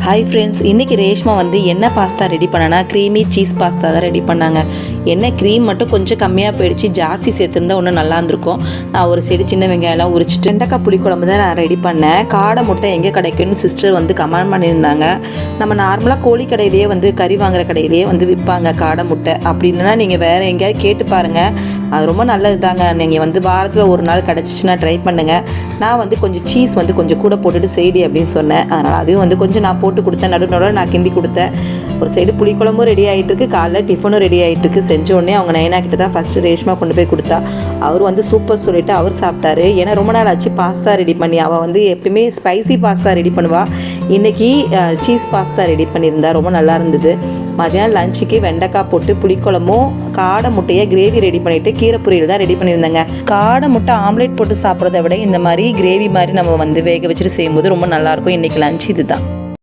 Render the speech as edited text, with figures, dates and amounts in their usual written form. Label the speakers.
Speaker 1: Hi friends, இன்றைக்கி ரேஷ்மா வந்து என்ன பாஸ்தா ரெடி பண்ணனா க்ரீமி சீஸ் பாஸ்தா தான் ரெடி பண்ணாங்க. என்ன க்ரீம் மட்டும் கொஞ்சம் கம்மியாக போயிடுச்சு, ஜாஸ்தி சேர்த்துருந்தா ஒன்றும் நல்லா இருந்திருக்கும். நான் ஒரு சைடு சின்ன வெங்காயம்லாம் உரிச்சிட்டு வெண்டைக்காய் புளிக்குழம்பு தான் நான் ரெடி பண்ணேன். காடை முட்டை எங்கே கிடைக்குன்னு சிஸ்டர் வந்து கமெண்ட் பண்ணியிருந்தாங்க. நம்ம நார்மலாக கோழி கடையிலேயே வந்து கறி வாங்குற கடையிலேயே வந்து விற்பாங்க காடை முட்டை. அப்படி இல்லைன்னா நீங்கள் வேறு எங்கேயாவது கேட்டு பாருங்கள், அது ரொம்ப நல்லது தாங்க. நீங்கள் வந்து வாரத்தில் ஒரு நாள் கிடச்சிச்சின்னா ட்ரை பண்ணுங்கள். நான் வந்து கொஞ்சம் சீஸ் வந்து கொஞ்சம் கூட போட்டுட்டு செய்டி அப்படின்னு சொன்னேன். அதனால் அதையும் வந்து கொஞ்சம் நான் போட்டு கொடுத்தேன், நடுநடுவில் நான் கிண்டி கொடுத்தேன். ஒரு சைடு புளிக்குழம்பும் ரெடி ஆகிட்டுருக்கு, காலைல டிஃபனும் ரெடி ஆகிட்டுருக்கு. செஞ்ச உடனே அவங்க நைனா கிட்ட தான் ஃபஸ்ட்டு ரேஷ்மா கொண்டு போய் கொடுத்தா. அவர் வந்து சூப்பர் சொல்லிவிட்டு அவர் சாப்பிட்டாரு. ஏன்னா ரொம்ப நாள் ஆச்சு பாஸ்தா ரெடி பண்ணி. அவள் வந்து எப்பயுமே ஸ்பைசி பாஸ்தா ரெடி பண்ணுவாள். இன்றைக்கி சீஸ் பாஸ்தா ரெடி பண்ணியிருந்தா, ரொம்ப நல்லா இருந்தது. மதியானம் லஞ்சுக்கு வெண்டைக்காய் போட்டு புளிக்குழம்பும் காடை முட்டையை கிரேவி ரெடி பண்ணிவிட்டு கீரை பொரியல் தான் ரெடி பண்ணியிருந்தாங்க. காடை முட்டை ஆம்லேட் போட்டு சாப்பிட்றத விட இந்த மாதிரி கிரேவி மாதிரி நம்ம வந்து வேக வச்சுட்டு செய்யும்போது ரொம்ப நல்லாயிருக்கும். இன்றைக்கி லஞ்ச் இது தான்.